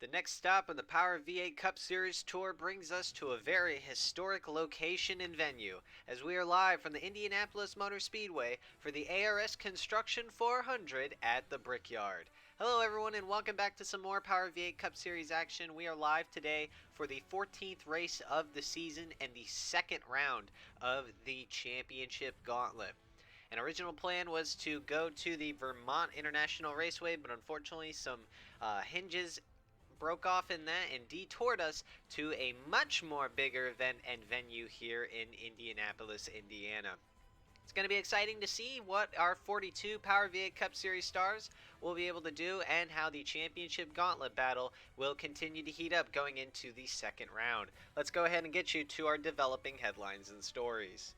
The next stop on the Power V8 Cup Series Tour brings us to a very historic location and venue, as we are live from the Indianapolis Motor Speedway for the ARS Construction 400 at the Brickyard. Hello everyone and welcome back to some more Power V8 Cup Series action. We are live today for the 14th race of the season and the second round of the Championship Gauntlet. An original plan was to go to the Vermont International Raceway, but unfortunately some hinges broke off in that and detoured us to a much more bigger event and venue here in Indianapolis, Indiana. It's going to be exciting to see what our 42 Power V8 Cup Series stars will be able to do and how the Championship Gauntlet battle will continue to heat up going into the second round. Let's go ahead and get you to our developing headlines and stories.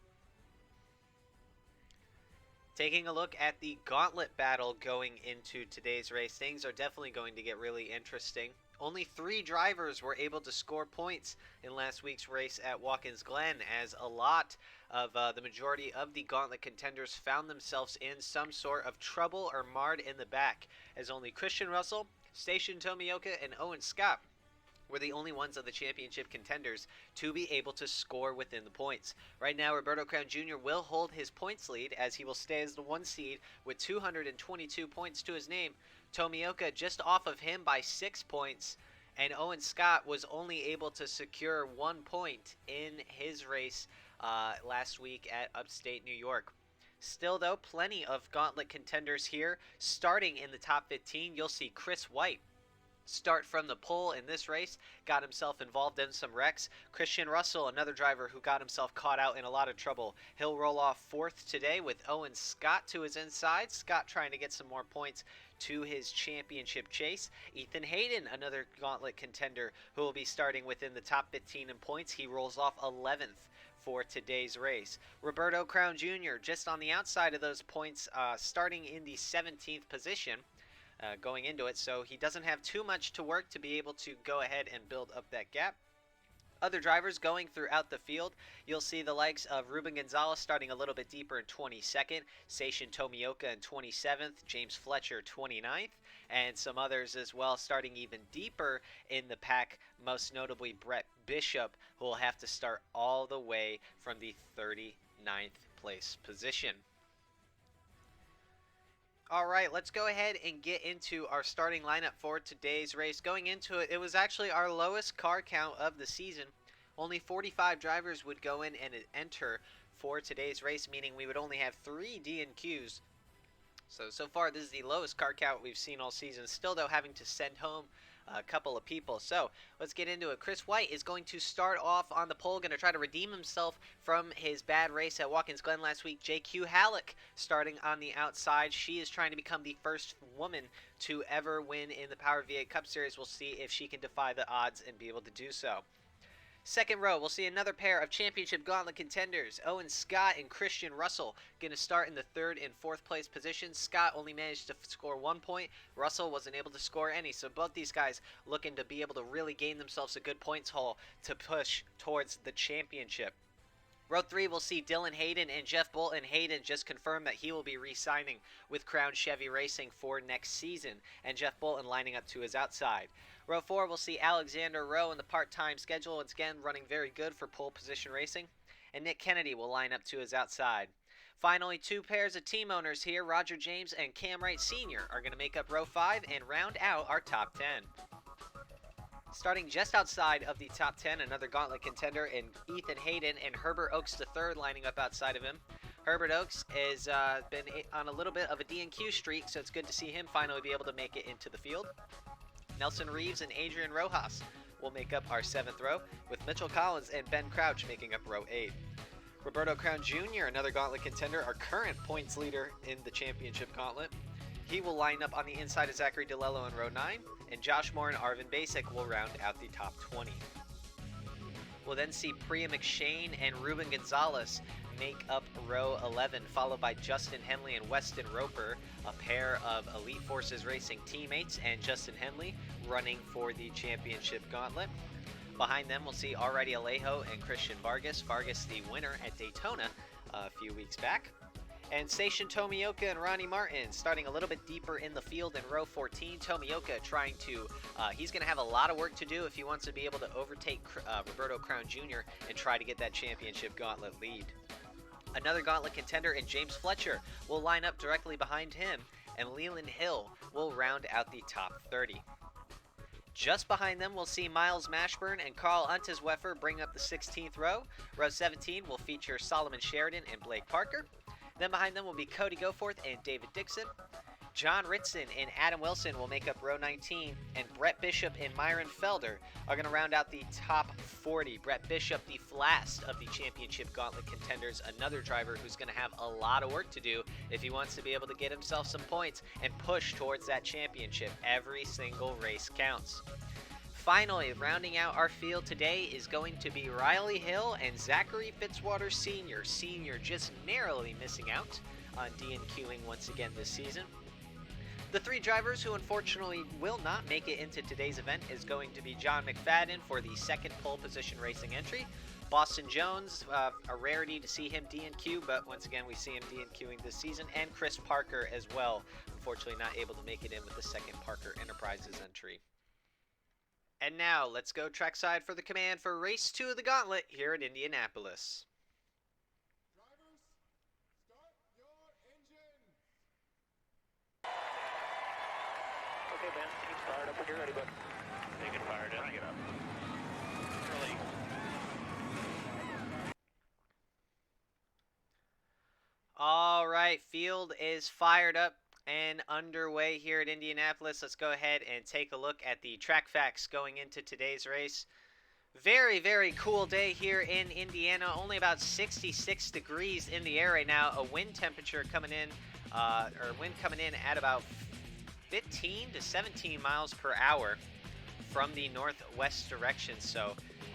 Taking a look at the Gauntlet battle going into today's race, things are definitely going to get really interesting. Only 3 drivers were able to score points in last week's race at Watkins Glen, as a lot of the majority of the Gauntlet contenders found themselves in some sort of trouble or marred in the back, as only Christian Russell, Station Tomioka, and Owen Scott were the only ones of the championship contenders to be able to score within the points. Right now, Roberto Crown Jr. will hold his points lead, as he will stay as the 1 seed with 222 points to his name. Tomioka just off of him by 6 points, and Owen Scott was only able to secure 1 point in his race last week at upstate New York. Still, though, plenty of Gauntlet contenders here. Starting in the top 15, you'll see Chris White start from the pole in this race, got himself involved in some wrecks. Christian Russell, another driver who got himself caught out in a lot of trouble. He'll roll off 4th today with Owen Scott to his inside. Scott trying to get some more points to his championship chase. Ethan Hayden, another Gauntlet contender who will be starting within the top 15 in points. He rolls off 11th for today's race. Roberto Crown Jr. just on the outside of those points, starting in the 17th position. Going into it, so he doesn't have too much to work to be able to go ahead and build up that gap. Other drivers going throughout the field, you'll see the likes of Ruben Gonzalez starting a little bit deeper in 22nd, Station Tomioka in 27th, James Fletcher 29th, and some others as well starting even deeper in the pack, most notably Brett Bishop, who will have to start all the way from the 39th place position. Alright, let's go ahead and get into our starting lineup for today's race. Going into it, it was actually our lowest car count of the season. Only 45 drivers would go in and enter for today's race, meaning we would only have 3 D&Qs. So far, this is the lowest car count we've seen all season. Still, though, having to send home a couple of people. So let's get into it. Chris White is going to start off on the pole, going to try to redeem himself from his bad race at Watkins Glen last week. JQ Halleck starting on the outside. She is trying to become the first woman to ever win in the Power V8 Cup Series. We'll see if she can defy the odds and be able to do so. Second row, we'll see another pair of Championship Gauntlet contenders. Owen Scott and Christian Russell going to start in the 3rd and 4th place positions. Scott only managed to score 1 point. Russell wasn't able to score any. So both these guys looking to be able to really gain themselves a good points haul to push towards the championship. Row 3, we'll see Dylan Hayden and Jeff Bolton. Hayden just confirmed that he will be re-signing with Crown Chevy Racing for next season, and Jeff Bolton lining up to his outside. Row 4, we'll see Alexander Rowe in the part-time schedule, once again running very good for pole position racing, and Nick Kennedy will line up to his outside. Finally, 2 pairs of team owners here, Roger James and Cam Wright Sr. are going to make up row 5 and round out our top 10. Starting just outside of the top 10, another Gauntlet contender in Ethan Hayden and Herbert Oaks III lining up outside of him. Herbert Oaks has been on a little bit of a D&Q streak, so it's good to see him finally be able to make it into the field. Nelson Reeves and Adrian Rojas will make up our 7th row, with Mitchell Collins and Ben Crouch making up row 8. Roberto Crown Jr., another Gauntlet contender, our current points leader in the Championship Gauntlet. He will line up on the inside of Zachary DeLello in row 9, and Josh Moore and Arvin Basic will round out the top 20. We'll then see Priya McShane and Ruben Gonzalez make up row 11, followed by Justin Henley and Weston Roper, a pair of Elite Forces Racing teammates, and Justin Henley running for the Championship Gauntlet. Behind them, we'll see Already Alejo and Christian Vargas. Vargas, the winner at Daytona a few weeks back. And Seishin Tomioka and Ronnie Martin starting a little bit deeper in the field in row 14. Tomioka trying to, he's going to have a lot of work to do if he wants to be able to overtake Roberto Crown Jr. and try to get that championship gauntlet lead. Another gauntlet contender in James Fletcher will line up directly behind him, and Leland Hill will round out the top 30. Just behind them, we'll see Miles Mashburn and Carl Untersweffer bring up the 16th row. Row 17 will feature Solomon Sheridan and Blake Parker. Then behind them will be Cody Goforth and David Dixon. John Ritson and Adam Wilson will make up row 19, and Brett Bishop and Myron Felder are going to round out the top 40. Brett Bishop, the last of the championship gauntlet contenders, another driver who's going to have a lot of work to do if he wants to be able to get himself some points and push towards that championship. Every single race counts. Finally, rounding out our field today is going to be Riley Hill and Zachary Fitzwater Sr. Sr. just narrowly missing out on DNQing once again this season. The three drivers who unfortunately will not make it into today's event is going to be John McFadden for the second pole position racing entry. Boston Jones, a rarity to see him DNQ, but once again we see him DNQing this season. And Chris Parker as well, unfortunately not able to make it in with the second Parker Enterprises entry. And now let's go trackside for the command for race 2 of the gauntlet here at Indianapolis. Okay, Ben, keep fired up when you're ready, bud. They get fired in. Bring it up. Early. All right, field is fired up and underway here at Indianapolis. Let's go ahead and take a look at the track facts going into today's race. Very, very cool day here in Indiana. Only about 66 degrees in the air right now. A wind temperature coming in, wind coming in at about 15 to 17 miles per hour from the northwest direction. So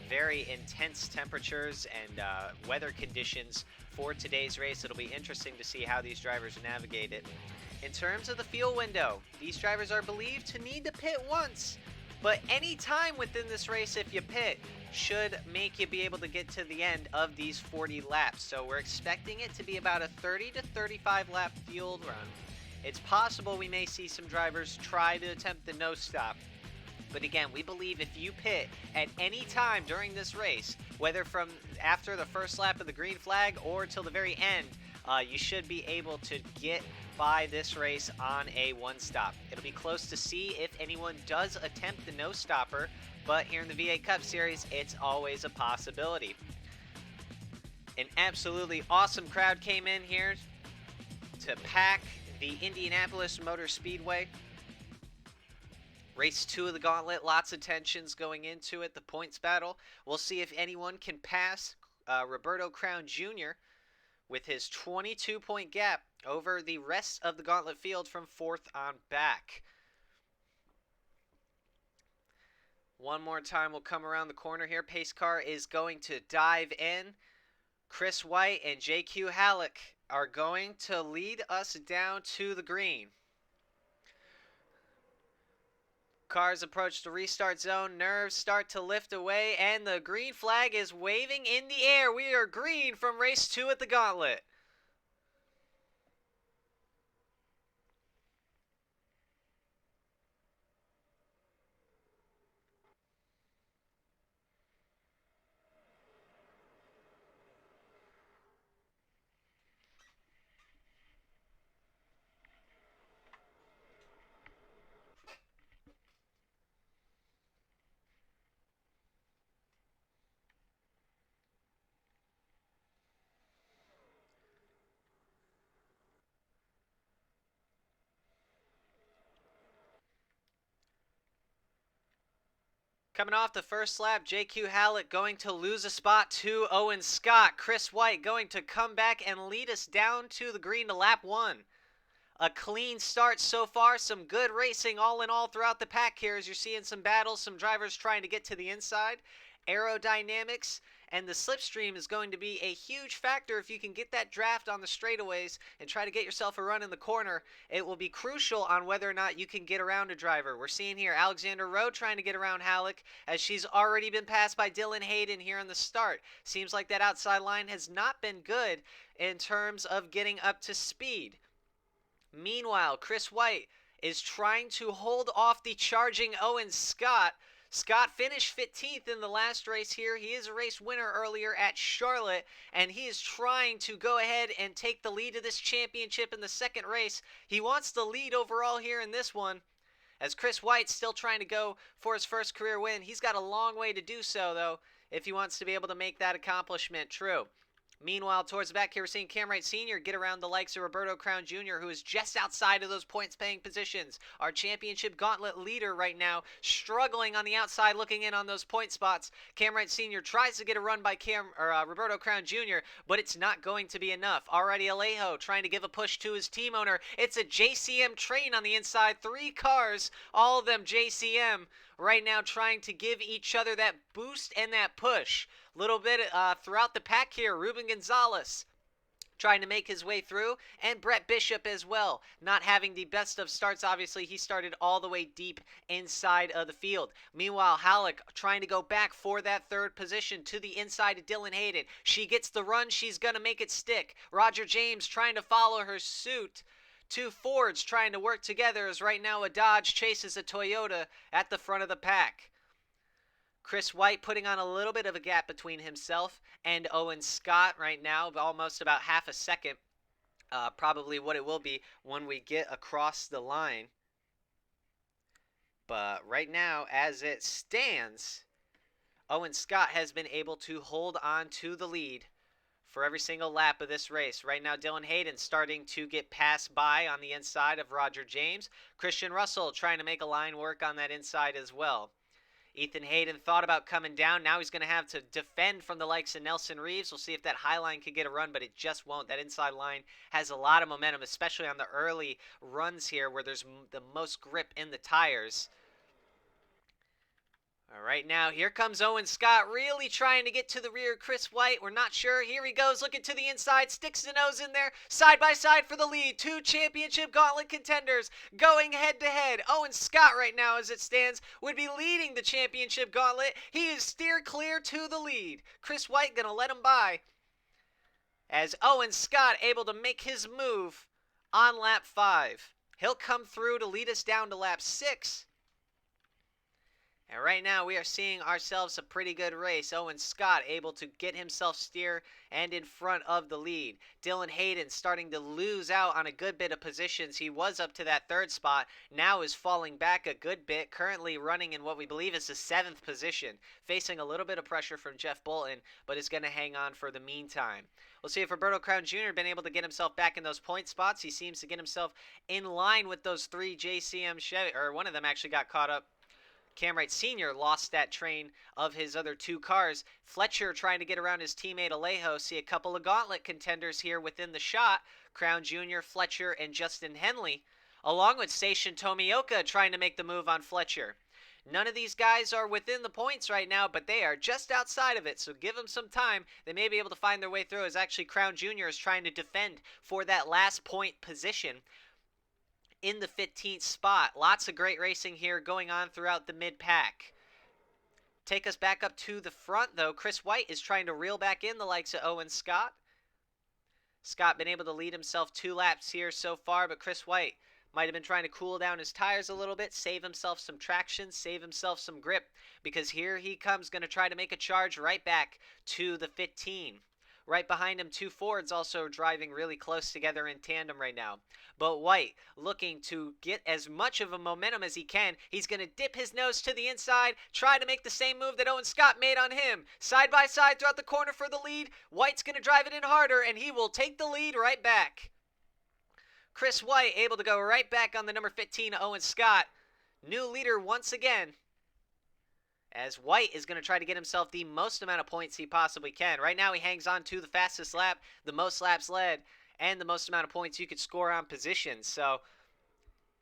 very intense temperatures and weather conditions for today's race. It'll be interesting to see how these drivers navigate it. In terms of the fuel window, these drivers are believed to need to pit once, but any time within this race, if you pit, should make you be able to get to the end of these 40 laps. So we're expecting it to be about a 30 to 35 lap field run. It's possible we may see some drivers try to attempt the no stop. But again, we believe if you pit at any time during this race, whether from after the first lap of the green flag or till the very end, you should be able to get by this race on a one stop. It'll be close to see if anyone does attempt the no stopper, but here in the V8 Cup Series, it's always a possibility. An absolutely awesome crowd came in here to pack the Indianapolis Motor Speedway. Race 2 of the gauntlet, lots of tensions going into it, the points battle. We'll see if anyone can pass Roberto Crown Jr. with his 22-point gap over the rest of the gauntlet field from 4th on back. One more time, we'll come around the corner here. Pace car is going to dive in. Chris White and JQ Halleck are going to lead us down to the green. Cars approach the restart zone, nerves start to lift away, and the green flag is waving in the air. We are green from race 2 at the gauntlet. Coming off the first lap, JQ Hallett going to lose a spot to Owen Scott. Chris White going to come back and lead us down to the green to lap 1. A clean start so far. Some good racing all in all throughout the pack here as you're seeing some battles, some drivers trying to get to the inside. Aerodynamics and the slipstream is going to be a huge factor. If you can get that draft on the straightaways and try to get yourself a run in the corner, it will be crucial on whether or not you can get around a driver. We're seeing here Alexander Rowe trying to get around Halleck, as she's already been passed by Dylan Hayden here in the start. Seems like that outside line has not been good in terms of getting up to speed. Meanwhile, Chris White is trying to hold off the charging Owen Scott. Scott finished 15th in the last race here. He is a race winner earlier at Charlotte, and he is trying to go ahead and take the lead of this championship in the second race. He wants the lead overall here in this one, as Chris White's still trying to go for his first career win. He's got a long way to do so, though, if he wants to be able to make that accomplishment true. Meanwhile, towards the back here, we're seeing Cam Wright Sr. get around the likes of Roberto Crown Jr., who is just outside of those points-paying positions. Our Championship Gauntlet leader right now, struggling on the outside, looking in on those point spots. Cam Wright Sr. tries to get a run by Roberto Crown Jr., but it's not going to be enough. Already Alejo trying to give a push to his team owner. It's a JCM train on the inside. 3 cars, all of them JCM, right now trying to give each other that boost and that push. Little bit throughout the pack here, Ruben Gonzalez trying to make his way through, and Brett Bishop as well, not having the best of starts. Obviously, he started all the way deep inside of the field. Meanwhile, Halleck trying to go back for that third position to the inside of Dylan Hayden. She gets the run. She's going to make it stick. Roger James trying to follow her suit. 2 Fords trying to work together, as right now a Dodge chases a Toyota at the front of the pack. Chris White putting on a little bit of a gap between himself and Owen Scott right now, almost about half a second. Probably what it will be when we get across the line. But right now, as it stands, Owen Scott has been able to hold on to the lead for every single lap of this race. Right now, Dylan Hayden starting to get passed by on the inside of Roger James. Christian Russell trying to make a line work on that inside as well. Ethan Hayden thought about coming down. Now he's going to have to defend from the likes of Nelson Reeves. We'll see if that high line can get a run, but it just won't. That inside line has a lot of momentum, especially on the early runs here where there's the most grip in the tires. All right, now here comes Owen Scott, really trying to get to the rear of Chris White. We're not sure. Here he goes, looking to the inside, sticks the nose in there, side by side for the lead. 2 Championship Gauntlet contenders going head to head. Owen Scott right now, as it stands, would be leading the Championship Gauntlet. He is steer clear to the lead. Chris White gonna let him by, as Owen Scott able to make his move on lap 5. He'll come through to lead us down to lap 6. And right now we are seeing ourselves a pretty good race. Owen Scott able to get himself steer and in front of the lead. Dylan Hayden starting to lose out on a good bit of positions. He was up to that 3rd spot. Now is falling back a good bit. Currently running in what we believe is the 7th position. Facing a little bit of pressure from Jeff Bolton, but is going to hang on for the meantime. We'll see if Roberto Crown Jr. been able to get himself back in those point spots. He seems to get himself in line with those 3 JCM Chevy, or one of them actually got caught up. Cam Wright Sr. lost that train of his other 2 cars. Fletcher trying to get around his teammate Alejo. See a couple of Gauntlet contenders here within the shot. Crown Jr., Fletcher, and Justin Henley, along with Station Tomioka trying to make the move on Fletcher. None of these guys are within the points right now, but they are just outside of it, so give them some time. They may be able to find their way through, as actually Crown Jr. is trying to defend for that last point position in the 15th spot. Lots of great racing here going on throughout the mid-pack. Take us back up to the front, though. Chris White is trying to reel back in the likes of Owen Scott. Scott been able to lead himself 2 laps here so far, but Chris White might have been trying to cool down his tires a little bit, save himself some traction, save himself some grip, because here he comes, going to try to make a charge right back to the 15. Right behind him, 2 Fords also driving really close together in tandem right now. But White looking to get as much of a momentum as he can. He's going to dip his nose to the inside, try to make the same move that Owen Scott made on him. Side by side throughout the corner for the lead. White's going to drive it in harder, and he will take the lead right back. Chris White able to go right back on the number 15, Owen Scott. New leader once again, as White is going to try to get himself the most amount of points he possibly can. Right now he hangs on to the fastest lap, the most laps led, and the most amount of points you could score on positions. So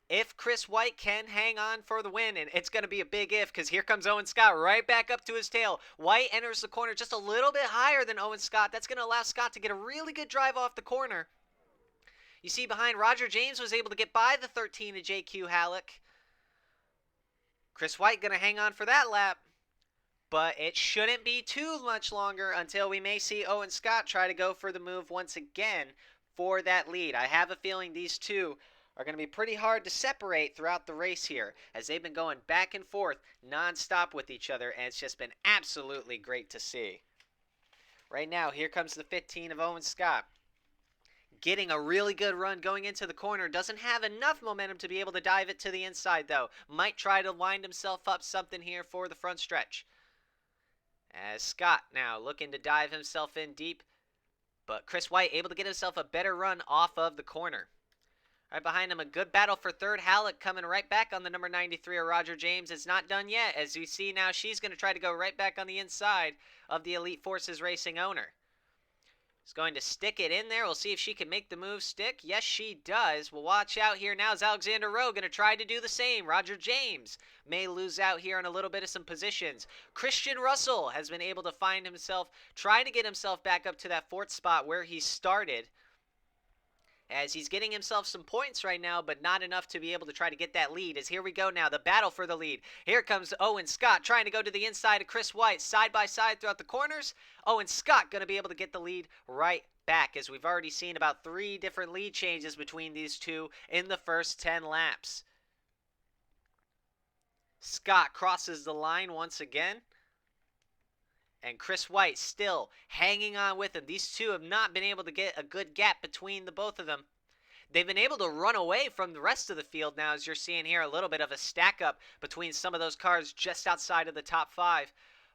if Chris White can hang on for the win, and it's going to be a big if, because here comes Owen Scott right back up to his tail. White enters the corner just a little bit higher than Owen Scott. That's going to allow Scott to get a really good drive off the corner. You see behind, Roger James was able to get by the 13 of JQ Halleck. Chris White going to hang on for that lap. But it shouldn't be too much longer until we may see Owen Scott try to go for the move once again for that lead. I have a feeling these two are going to be pretty hard to separate throughout the race here, as they've been going back and forth nonstop with each other, and it's just been absolutely great to see. Right now, here comes the 15 of Owen Scott. Getting a really good run going into the corner. Doesn't have enough momentum to be able to dive it to the inside, though. Might try to wind himself up something here for the front stretch. As Scott now looking to dive himself in deep. But Chris White able to get himself a better run off of the corner. Right behind him, a good battle for third. Halleck coming right back on the number 93 of Roger James. It's not done yet. As you see now, she's going to try to go right back on the inside of the Elite Forces Racing owner. She's going to stick it in there. We'll see if she can make the move stick. Yes, she does. Well, watch out here now. Is Alexander Rowe going to try to do the same? Roger James may lose out here on a little bit of some positions. Christian Russell has been able to find himself, trying to get himself back up to that fourth spot where he started. As he's getting himself some points right now, but not enough to be able to try to get that lead. As here we go now, the battle for the lead. Here comes Owen Scott trying to go to the inside of Chris White, side by side throughout the corners. Owen Scott going to be able to get the lead right back, as we've already seen about 3 different lead changes between these two in the first 10 laps. Scott crosses the line once again. And Chris White still hanging on with him. These two have not been able to get a good gap between the both of them. They've been able to run away from the rest of the field now, as you're seeing here, a little bit of a stack up between some of those cars just outside of the top 5.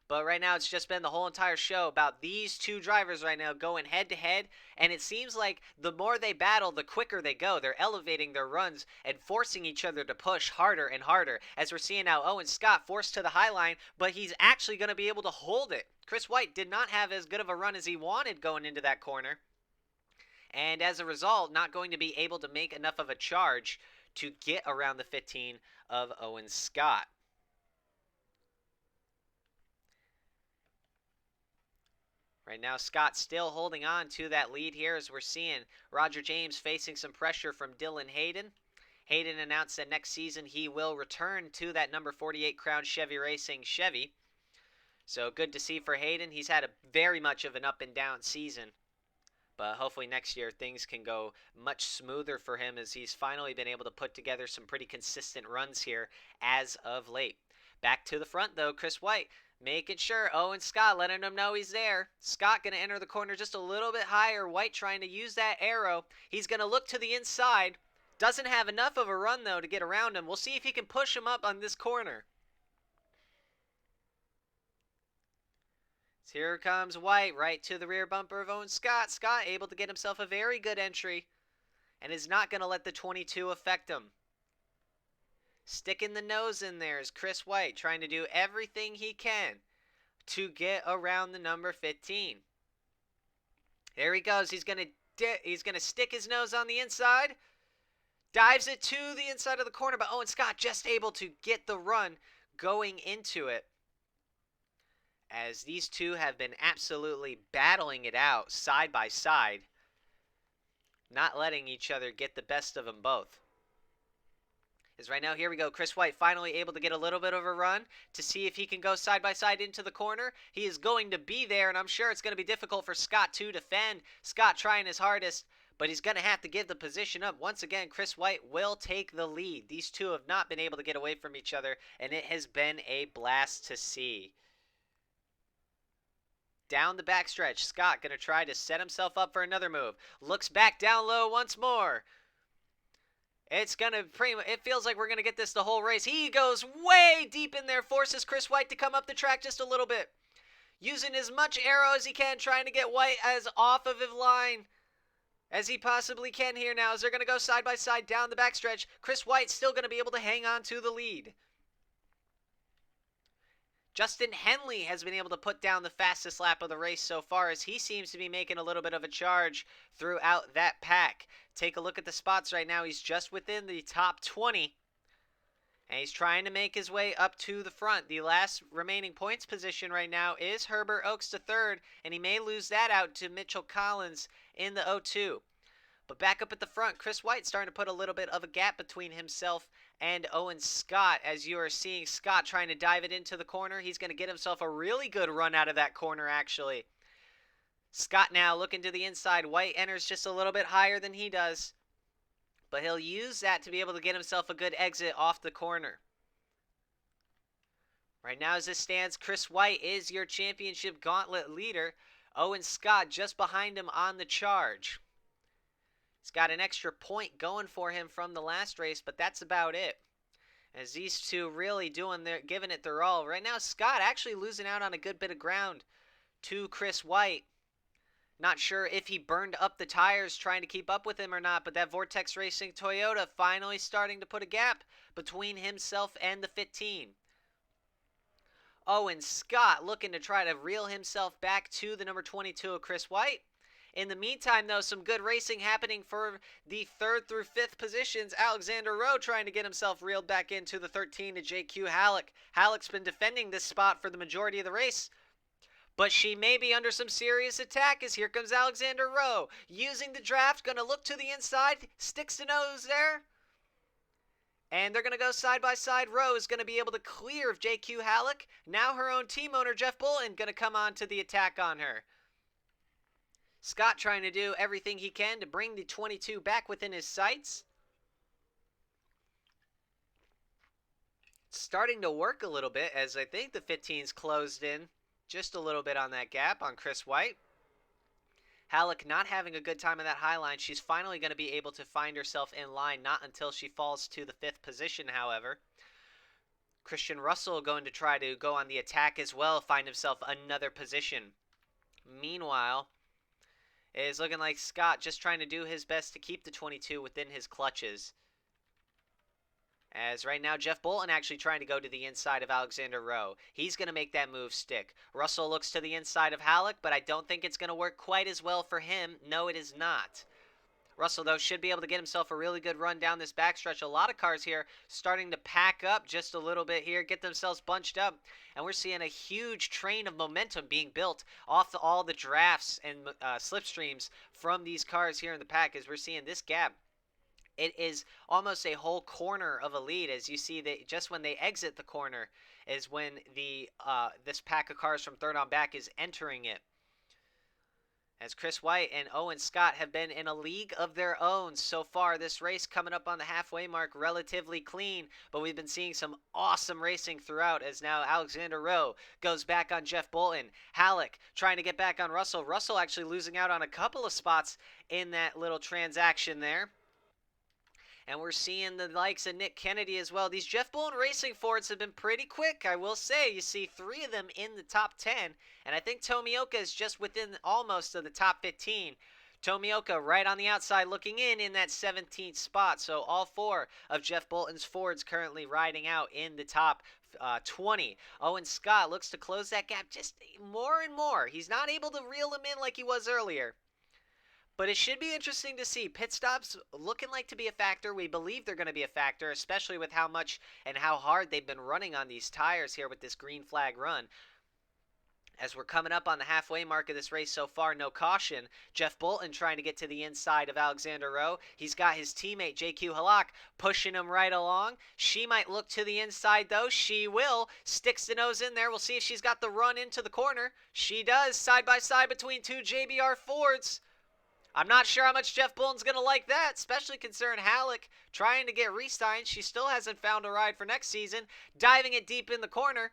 But right now it's just been the whole entire show about these two drivers right now going head to head. And it seems like the more they battle, the quicker they go. They're elevating their runs and forcing each other to push harder and harder. As we're seeing now, Owen Scott forced to the high line, but he's actually going to be able to hold it. Chris White did not have as good of a run as he wanted going into that corner. And as a result, not going to be able to make enough of a charge to get around the 15 of Owen Scott. Right now, Scott still holding on to that lead here, as we're seeing Roger James facing some pressure from Dylan Hayden. Hayden announced that next season he will return to that number 48 Crown Chevy Racing Chevy. So good to see for Hayden. He's had a very much of an up and down season. But hopefully next year things can go much smoother for him, as he's finally been able to put together some pretty consistent runs here as of late. Back to the front though, Chris White making sure Owen Scott letting him know he's there. Scott going to enter the corner just a little bit higher. White trying to use that arrow. He's going to look to the inside. Doesn't have enough of a run though to get around him. We'll see if he can push him up on this corner. So here comes White right to the rear bumper of Owen Scott. Scott able to get himself a very good entry and is not going to let the 22 affect him. Sticking the nose in there is Chris White, trying to do everything he can to get around the number 15. There he goes. He's going to stick his nose on the inside. Dives it to the inside of the corner, but Owen Scott just able to get the run going into it. As these two have been absolutely battling it out side by side, not letting each other get the best of them both. As right now, here we go. Chris White finally able to get a little bit of a run to see if he can go side by side into the corner. He is going to be there, and I'm sure it's going to be difficult for Scott to defend. Scott trying his hardest, but he's going to have to give the position up. Once again, Chris White will take the lead. These two have not been able to get away from each other, and it has been a blast to see. Down the backstretch, Scott going to try to set himself up for another move. Looks back down low once more. It feels like we're going to get this the whole race. He goes way deep in there, forces Chris White to come up the track just a little bit. Using as much arrow as he can, trying to get White as off of his line as he possibly can here now, as they're going to go side by side down the backstretch. Chris White still going to be able to hang on to the lead. Justin Henley has been able to put down the fastest lap of the race so far, as he seems to be making a little bit of a charge throughout that pack. Take a look at the spots right now. He's just within the top 20. And he's trying to make his way up to the front. The last remaining points position right now is Herbert Oaks to third, and he may lose that out to Mitchell Collins in the 02. But back up at the front, Chris White starting to put a little bit of a gap between himself and Owen Scott, as you are seeing Scott trying to dive it into the corner. He's going to get himself a really good run out of that corner, actually. Scott now looking to the inside. White enters just a little bit higher than he does, but he'll use that to be able to get himself a good exit off the corner. Right now as this stands, Chris White is your championship gauntlet leader. Owen Scott just behind him on the charge. He's got an extra point going for him from the last race, but that's about it. As these two really giving it their all. Right now, Scott actually losing out on a good bit of ground to Chris White. Not sure if he burned up the tires trying to keep up with him or not, but that Vortex Racing Toyota finally starting to put a gap between himself and the 15. Owen Scott looking to try to reel himself back to the number 22 of Chris White. In the meantime, though, some good racing happening for the 3rd through 5th positions. Alexander Rowe trying to get himself reeled back into the 13 to JQ Halleck. Halleck's been defending this spot for the majority of the race, but she may be under some serious attack, as here comes Alexander Rowe. Using the draft, going to look to the inside, sticks the nose there. And they're going to go side by side. Rowe is going to be able to clear of JQ Halleck. Now her own team owner, Jeff Bullen, going to come on to the attack on her. Scott trying to do everything he can to bring the 22 back within his sights. Starting to work a little bit, as I think the 15's closed in just a little bit on that gap on Chris White. Halleck not having a good time in that high line. She's finally going to be able to find herself in line, not until she falls to the 5th position, however. Christian Russell going to try to go on the attack as well, find himself another position. Meanwhile, it is looking like Scott just trying to do his best to keep the 22 within his clutches. As right now, Jeff Bolton actually trying to go to the inside of Alexander Rowe. He's going to make that move stick. Russell looks to the inside of Halleck, but I don't think it's going to work quite as well for him. No, it is not. Russell, though, should be able to get himself a really good run down this backstretch. A lot of cars here starting to pack up just a little bit here, get themselves bunched up. And we're seeing a huge train of momentum being built off all the drafts and slipstreams from these cars here in the pack, as we're seeing this gap. It is almost a whole corner of a lead, as you see that just when they exit the corner is when this pack of cars from third on back is entering it. As Chris White and Owen Scott have been in a league of their own so far. This race coming up on the halfway mark relatively clean, but we've been seeing some awesome racing throughout, as now Alexander Rowe goes back on Jeff Bolton. Halleck trying to get back on Russell. Russell actually losing out on a couple of spots in that little transaction there. And we're seeing the likes of Nick Kennedy as well. These Jeff Bullen Racing Fords have been pretty quick, I will say. You see 3 of them in the top 10. And I think Tomioka is just within almost of the top 15. Tomioka right on the outside looking in that 17th spot. So all 4 of Jeff Bolton's Fords currently riding out in the top 20. Owen Scott looks to close that gap just more and more. He's not able to reel him in like he was earlier. But it should be interesting to see. Pit stops looking like to be a factor. We believe they're going to be a factor, especially with how much and how hard they've been running on these tires here with this green flag run. As we're coming up on the halfway mark of this race so far, no caution. Jeff Bolton trying to get to the inside of Alexander Rowe. He's got his teammate, JQ Halak, pushing him right along. She might look to the inside, though. She will. Sticks the nose in there. We'll see if she's got the run into the corner. She does, side by side between 2 JBR Fords. I'm not sure how much Jeff Bullen's going to like that, especially considering Halleck trying to get re-signed. She still hasn't found a ride for next season. Diving it deep in the corner,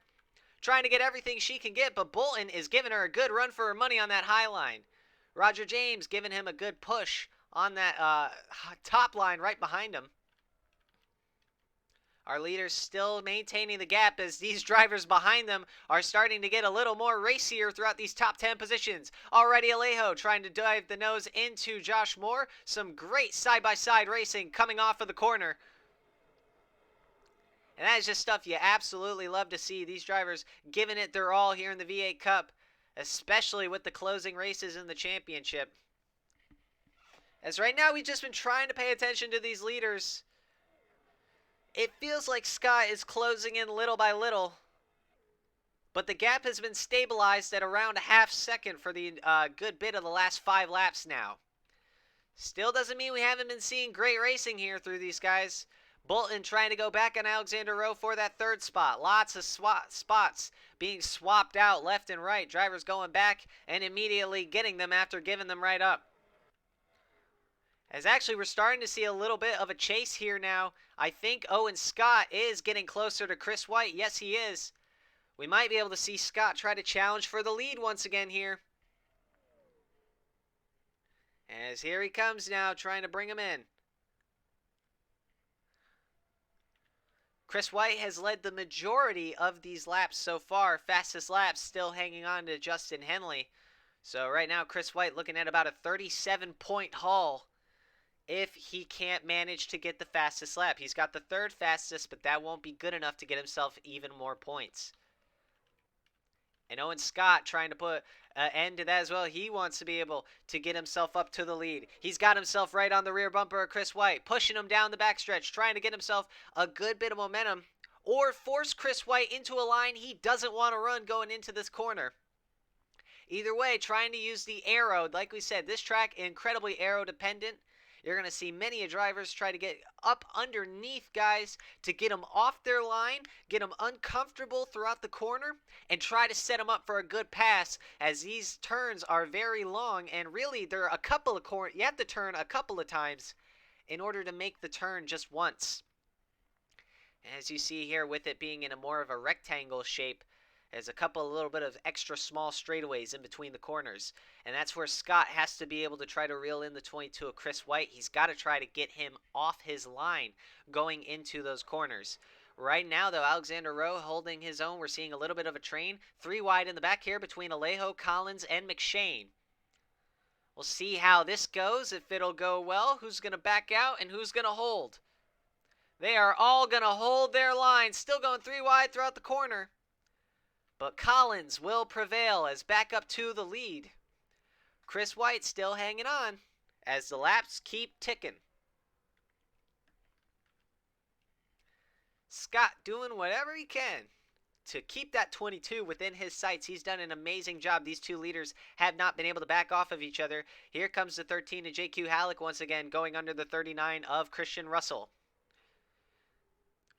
trying to get everything she can get, but Bolton is giving her a good run for her money on that high line. Roger James giving him a good push on that top line right behind him. Our leaders still maintaining the gap, as these drivers behind them are starting to get a little more racier throughout these top 10 positions. Already Alejo trying to dive the nose into Josh Moore. Some great side-by-side racing coming off of the corner. And that is just stuff you absolutely love to see. These drivers giving it their all here in the V8 Cup, especially with the closing races in the championship. As right now, we've just been trying to pay attention to these leaders. It feels like Scott is closing in little by little, but the gap has been stabilized at around a half second for the good bit of the last 5 laps now. Still doesn't mean we haven't been seeing great racing here through these guys. Bolton trying to go back on Alexander Rowe for that 3rd spot. Lots of spots being swapped out left and right. Drivers going back and immediately getting them after giving them right up. As actually we're starting to see a little bit of a chase here now. I think Owen Scott is getting closer to Chris White. Yes, he is. We might be able to see Scott try to challenge for the lead once again here. As here he comes now, trying to bring him in. Chris White has led the majority of these laps so far. Fastest laps still hanging on to Justin Henley. So right now Chris White looking at about a 37-point haul if he can't manage to get the fastest lap. He's got the 3rd fastest, but that won't be good enough to get himself even more points. And Owen Scott trying to put an end to that as well. He wants to be able to get himself up to the lead. He's got himself right on the rear bumper of Chris White, pushing him down the backstretch, trying to get himself a good bit of momentum or force Chris White into a line he doesn't want to run going into this corner. Either way, trying to use the aero. Like we said, this track incredibly aero dependent. You're going to see many drivers try to get up underneath guys to get them off their line, get them uncomfortable throughout the corner, and try to set them up for a good pass, as these turns are very long, and really there are a couple of corners. You have to turn a couple of times in order to make the turn just once. As you see here, with it being in a more of a rectangle shape, there's a little bit of extra small straightaways in between the corners. And that's where Scott has to be able to try to reel in the 22 of Chris White. He's got to try to get him off his line going into those corners. Right now, though, Alexander Rowe holding his own. We're seeing a little bit of a train. 3 wide in the back here between Alejo, Collins, and McShane. We'll see how this goes, if it'll go well. Who's going to back out and who's going to hold? They are all going to hold their line. Still going 3 wide throughout the corner. But Collins will prevail as back up to the lead. Chris White still hanging on as the laps keep ticking. Scott doing whatever he can to keep that 22 within his sights. He's done an amazing job. These 2 leaders have not been able to back off of each other. Here comes the 13 of JQ Halleck once again, going under the 39 of Christian Russell.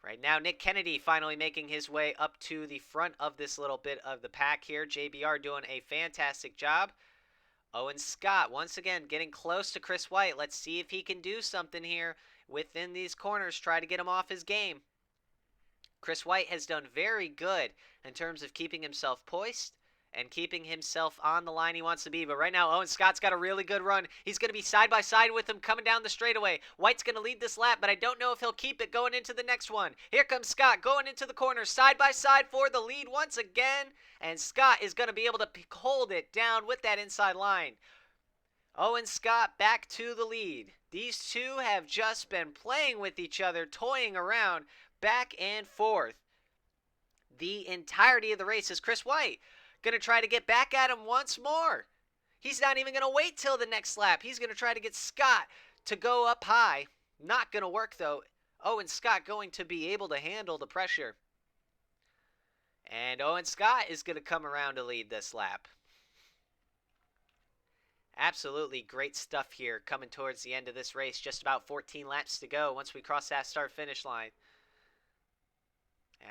Right now, Nick Kennedy finally making his way up to the front of this little bit of the pack here. JBR doing a fantastic job. Owen Scott, once again, getting close to Chris White. Let's see if he can do something here within these corners. Try to get him off his game. Chris White has done very good in terms of keeping himself poised and keeping himself on the line he wants to be. But right now, Owen Scott's got a really good run. He's going to be side by side with him coming down the straightaway. White's going to lead this lap, but I don't know if he'll keep it going into the next one. Here comes Scott going into the corner, side by side for the lead once again. And Scott is going to be able to hold it down with that inside line. Owen Scott back to the lead. These 2 have just been playing with each other, toying around back and forth the entirety of the race. Is Chris White going to try to get back at him once more? He's not even going to wait till the next lap. He's going to try to get Scott to go up high. Not going to work, though. Owen Scott going to be able to handle the pressure. And Owen Scott is going to come around to lead this lap. Absolutely great stuff here coming towards the end of this race. Just about 14 laps to go once we cross that start-finish line.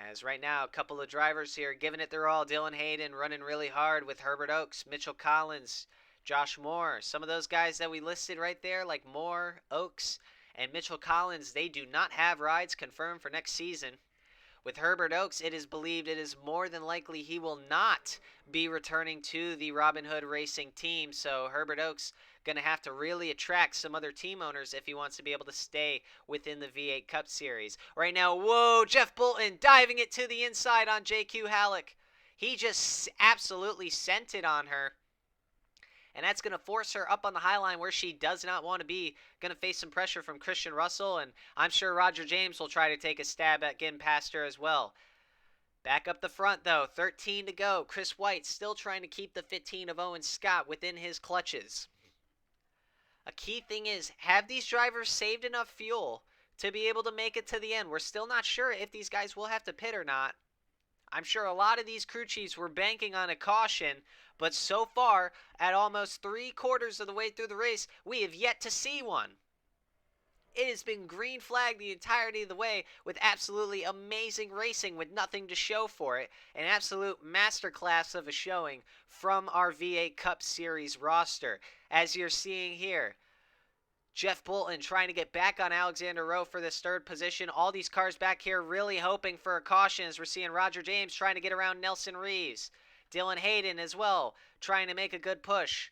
As right now, a couple of drivers here giving it their all. Dylan Hayden running really hard with Herbert Oaks, Mitchell Collins, Josh Moore. Some of those guys that we listed right there, like Moore, Oaks, and Mitchell Collins, they do not have rides confirmed for next season. With Herbert Oaks, it is believed it is more than likely he will not be returning to the Robin Hood Racing team. So Herbert Oaks going to have to really attract some other team owners if he wants to be able to stay within the V8 Cup Series. Right now, whoa, Jeff Bolton diving it to the inside on JQ Halleck. He just absolutely sent it on her. and that's going to force her up on the high line where she does not want to be. Going to face some pressure from Christian Russell, and I'm sure Roger James will try to take a stab at getting past her as well. Back up the front, though. 13 to go. Chris White still trying to keep the 15 of Owen Scott within his clutches. A key thing is, have these drivers saved enough fuel to be able to make it to the end? We're still not sure if these guys will have to pit or not. I'm sure a lot of these crew chiefs were banking on a caution, but so far, at almost 3/4 of the way through the race, we have yet to see one. It has been green flagged the entirety of the way with absolutely amazing racing with nothing to show for it. An absolute masterclass of a showing from our V8 Cup Series roster. As you're seeing here, Jeff Bolton trying to get back on Alexander Rowe for this third position. All these cars back here really hoping for a caution as we're seeing Roger James trying to get around Nelson Reeves. Dylan Hayden as well trying to make a good push.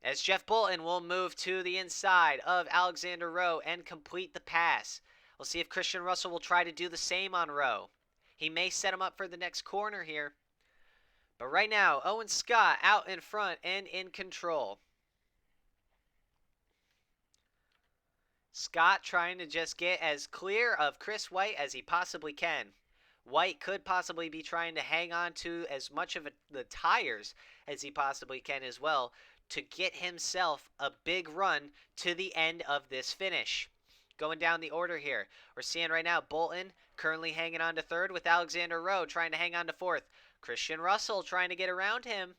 As Jeff Bolton will move to the inside of Alexander Rowe and complete the pass. We'll see if Christian Russell will try to do the same on Rowe. He may set him up for the next corner here. But right now, Owen Scott out in front and in control. Scott trying to just get as clear of Chris White as he possibly can. White could possibly be trying to hang on to as much of the tires as he possibly can as well, to get himself a big run to the end of this finish. Going down the order here, we're seeing right now Bolton currently hanging on to third with Alexander Rowe trying to hang on to fourth. Christian Russell trying to get around him.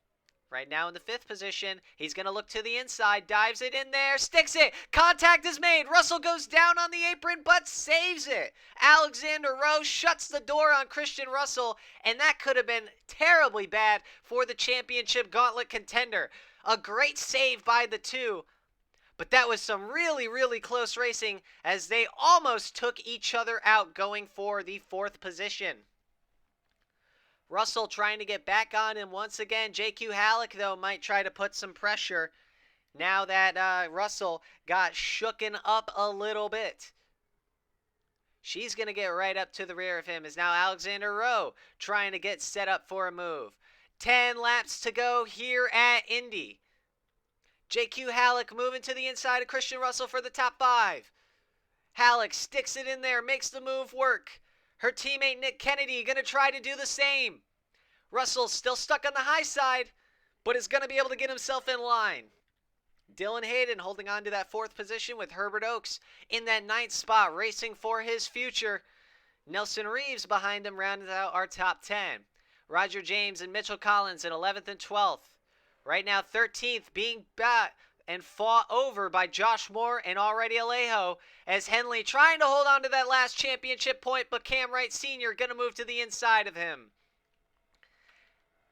Right now in the fifth position, he's going to look to the inside, dives it in there, sticks it. Contact is made. Russell goes down on the apron, but saves it. Alexander Rowe shuts the door on Christian Russell, and that could have been terribly bad for the championship gauntlet contender. A great save by the two, but that was some really, really close racing as they almost took each other out going for the fourth position. Russell trying to get back on him once again. JQ Halleck, though, might try to put some pressure now that Russell got shooken up a little bit. She's going to get right up to the rear of him as now Alexander Rowe trying to get set up for a move. 10 laps to go here at Indy. JQ Halleck moving to the inside of Christian Russell for the top 5. Halleck sticks it in there, makes the move work. Her teammate Nick Kennedy going to try to do the same. Russell still stuck on the high side, but is going to be able to get himself in line. Dylan Hayden holding on to that fourth position with Herbert Oakes in that 9th spot, racing for his future. Nelson Reeves behind him rounding out our top 10. Roger James and Mitchell Collins in 11th and 12th. Right now 13th being bat and fought over by Josh Moore and already Alejo as Henley trying to hold on to that last championship point, but Cam Wright Sr. going to move to the inside of him.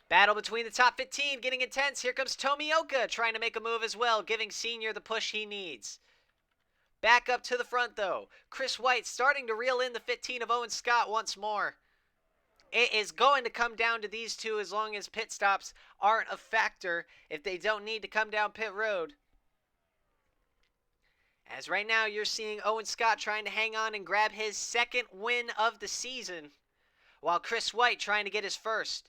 Battle between the top 15 getting intense. Here comes Tomioka trying to make a move as well, giving Sr. the push he needs. Back up to the front though. Chris White starting to reel in the 15 of Owen Scott once more. It is going to come down to these two as long as pit stops aren't a factor if they don't need to come down pit road. As right now you're seeing Owen Scott trying to hang on and grab his second win of the season, while Chris White trying to get his first.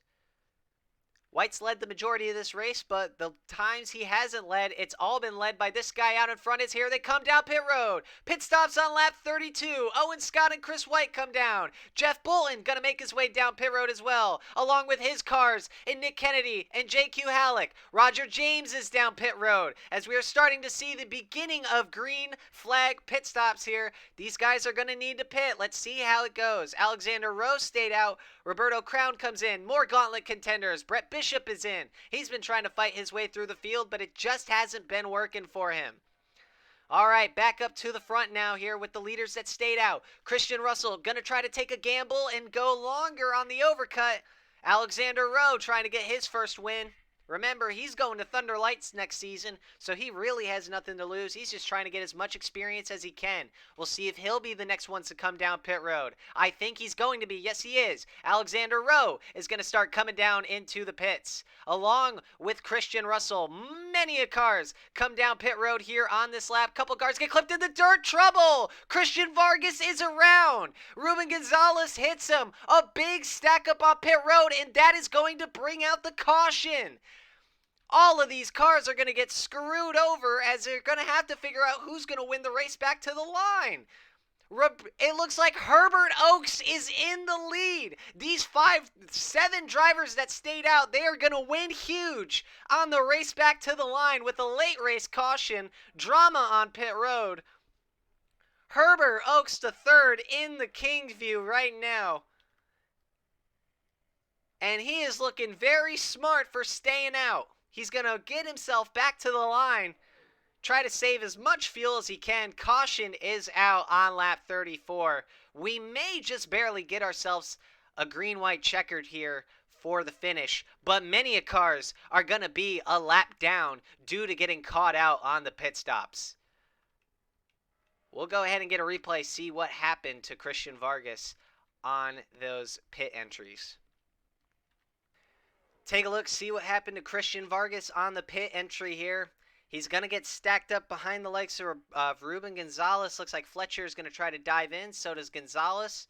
White's led the majority of this race, but the times he hasn't led, it's all been led by this guy out in front. Is here they come down pit road. Pit stops on lap 32. Owen Scott and Chris White come down. Jeff Bolton going to make his way down pit road as well, along with his cars and Nick Kennedy and JQ Halleck. Roger James is down pit road as we are starting to see the beginning of green flag pit stops here. These guys are going to need to pit. Let's see how it goes. Alexander Rowe stayed out. Roberto Crown comes in. More gauntlet contenders. Brett Bishop is in. He's been trying to fight his way through the field, but it just hasn't been working for him. All right, back up to the front now here with the leaders that stayed out. Christian Russell going to try to take a gamble and go longer on the overcut. Alexander Rowe trying to get his first win. Remember, he's going to Thunder Lights next season, so he really has nothing to lose. He's just trying to get as much experience as he can. We'll see if he'll be the next ones to come down pit road. I think he's going to be. Yes, he is. Alexander Rowe is going to start coming down into the pits, along with Christian Russell. Many cars come down pit road here on this lap. Couple cars get clipped in the dirt. Trouble. Christian Vargas is around. Ruben Gonzalez hits him. A big stack up on pit road, and that is going to bring out the caution. all of these cars are going to get screwed over as they're going to have to figure out who's going to win the race back to the line. It looks like Herbert Oaks is in the lead. These 7 drivers that stayed out, they are going to win huge on the race back to the line with a late race caution. Drama on pit road. Herbert Oaks the third in the King's View right now. And he is looking very smart for staying out. He's going to get himself back to the line. Try to save as much fuel as he can. Caution is out on lap 34. We may just barely get ourselves a green-white checkered here for the finish, but many cars are going to be a lap down due to getting caught out on the pit stops. We'll go ahead and get a replay, see what happened to Christian Vargas on those pit entries. Take a look, see what happened to Christian Vargas on the pit entry here. He's going to get stacked up behind the likes of Ruben Gonzalez. Looks like Fletcher is going to try to dive in. So does Gonzalez.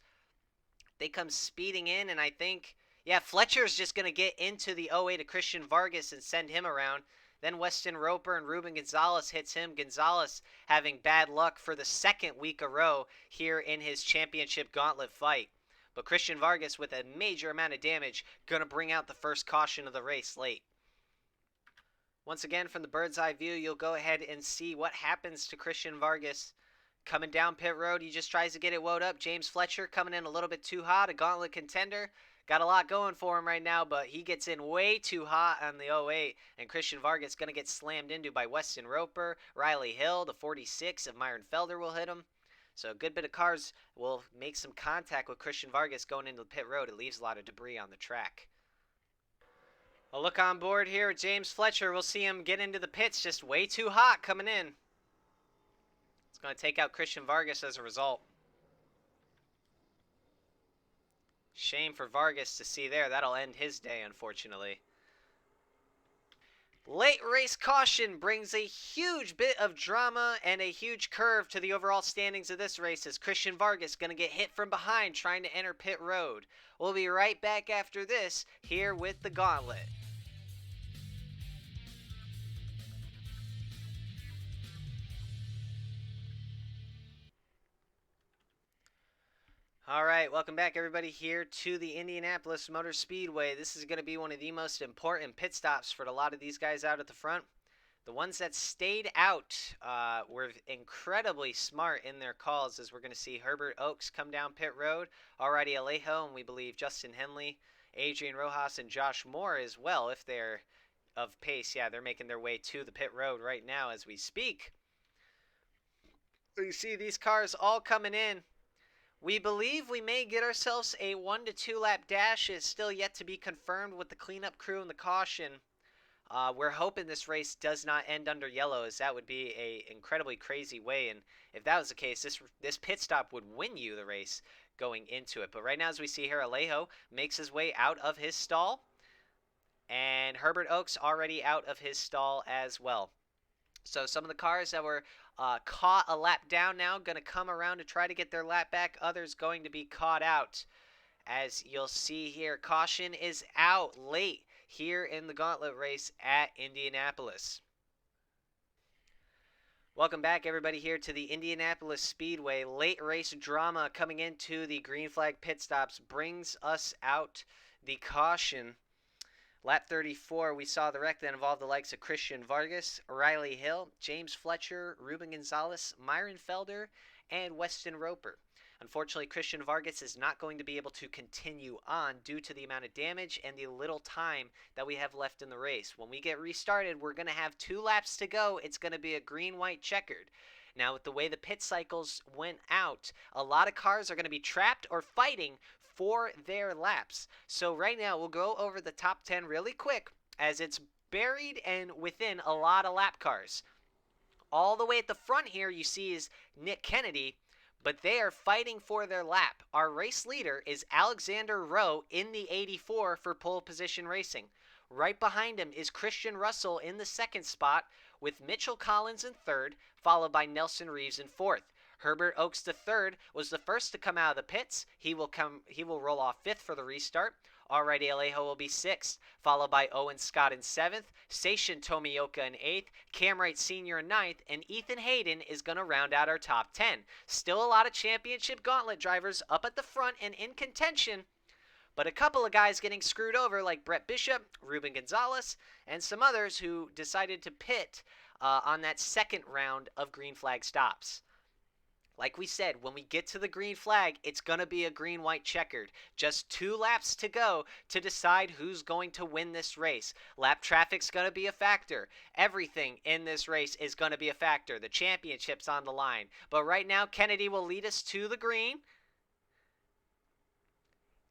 They come speeding in, and I think, yeah, Fletcher is just going to get into the 08 of Christian Vargas and send him around. Then Weston Roper and Ruben Gonzalez hits him. Gonzalez having bad luck for the second week a row here in his championship gauntlet fight. But Christian Vargas, with a major amount of damage, going to bring out the first caution of the race late. Once again, from the bird's eye view, you'll go ahead and see what happens to Christian Vargas. Coming down pit road, he just tries to get it wound up. James Fletcher coming in a little bit too hot, a gauntlet contender. Got a lot going for him right now, but he gets in way too hot on the 08. And Christian Vargas going to get slammed into by Weston Roper. Riley Hill, the 46 of Myron Felder will hit him. So a good bit of cars will make some contact with Christian Vargas going into the pit road. It leaves a lot of debris on the track. A look on board here at James Fletcher. We'll see him get into the pits just way too hot coming in. It's going to take out Christian Vargas as a result. Shame for Vargas to see there. That'll end his day, unfortunately. Late race caution brings a huge bit of drama and a huge curve to the overall standings of this race as Christian Vargas going to get hit from behind trying to enter pit road. We'll be right back after this here with the gauntlet. All right, welcome back everybody here to the Indianapolis Motor Speedway. This is going to be one of the most important pit stops for a lot of these guys out at the front. The ones that stayed out were incredibly smart in their calls, as we're going to see Herbert Oaks come down pit road, already Alejo, and we believe Justin Henley, Adrian Rojas, and Josh Moore as well, if they're of pace. Yeah, they're making their way to the pit road right now as we speak. You see these cars all coming in. We believe we may get ourselves a 1 to 2 lap dash. It's still yet to be confirmed with the cleanup crew and the caution. We're hoping this race does not end under yellow, as that would be a incredibly crazy way. And if that was the case, this pit stop would win you the race going into it. But right now, as we see here, Alejo makes his way out of his stall. And Herbert Oaks already out of his stall as well. So some of the cars that were caught a lap down now going to come around to try to get their lap back. Others going to be caught out. As you'll see here, caution is out late here in the gauntlet race at Indianapolis. Welcome back everybody here to the Indianapolis Speedway. Late race drama coming into the green flag pit stops brings us out the caution. Lap 34, we saw the wreck that involved the likes of Christian Vargas, Riley Hill, James Fletcher, Ruben Gonzalez, Myron Felder, and Weston Roper. Unfortunately, Christian Vargas is not going to be able to continue on due to the amount of damage and the little time that we have left in the race. When we get restarted, we're going to have 2 laps to go. It's going to be a green-white checkered. Now, with the way the pit cycles went out, a lot of cars are going to be trapped or fighting for their laps. So right now, we'll go over the top 10 really quick, as it's buried and within a lot of lap cars. All the way at the front here, you see is Nick Kennedy, but they are fighting for their lap. Our race leader is Alexander Rowe in the 84 for pole position racing. Right behind him is Christian Russell in the second spot, with Mitchell Collins in third, followed by Nelson Reeves in fourth. Herbert Oaks III was the first to come out of the pits. He will roll off fifth for the restart. Alrighty, Alejo will be 6th, followed by Owen Scott in 7th, Seishin Tomioka in 8th, Cam Wright Sr. in 9th, and Ethan Hayden is going to round out our top 10. Still a lot of Championship Gauntlet drivers up at the front and in contention, but a couple of guys getting screwed over like Brett Bishop, Ruben Gonzalez, and some others who decided to pit on that second round of green flag stops. Like we said, when we get to the green flag, it's going to be a green-white checkered. Just 2 laps to go to decide who's going to win this race. Lap traffic's going to be a factor. Everything in this race is going to be a factor. The championship's on the line. But right now, Kennedy will lead us to the green.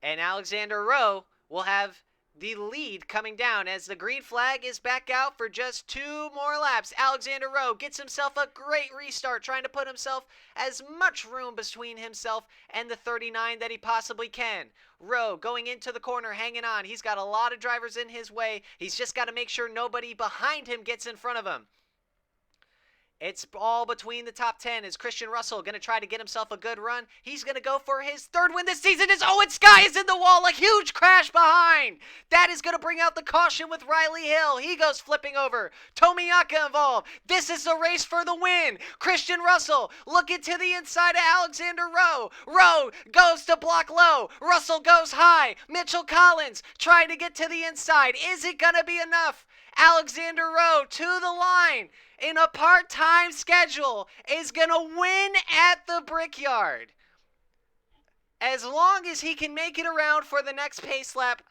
And Alexander Rowe will have the lead coming down as the green flag is back out for just 2 more laps. Alexander Rowe gets himself a great restart, trying to put himself as much room between himself and the 39 that he possibly can. Rowe going into the corner, hanging on. He's got a lot of drivers in his way. He's just got to make sure nobody behind him gets in front of him. It's all between the top 10. Is Christian Russell going to try to get himself a good run? He's going to go for his 3rd win this season. As Owen Sky is in the wall, a huge crash behind. That is going to bring out the caution with Riley Hill. He goes flipping over. Tomiyaka involved. This is the race for the win. Christian Russell looking to the inside of Alexander Rowe. Rowe goes to block low. Russell goes high. Mitchell Collins trying to get to the inside. Is it going to be enough? Alexander Rowe to the line in a part-time schedule is going to win at the Brickyard. As long as he can make it around for the next pace lap,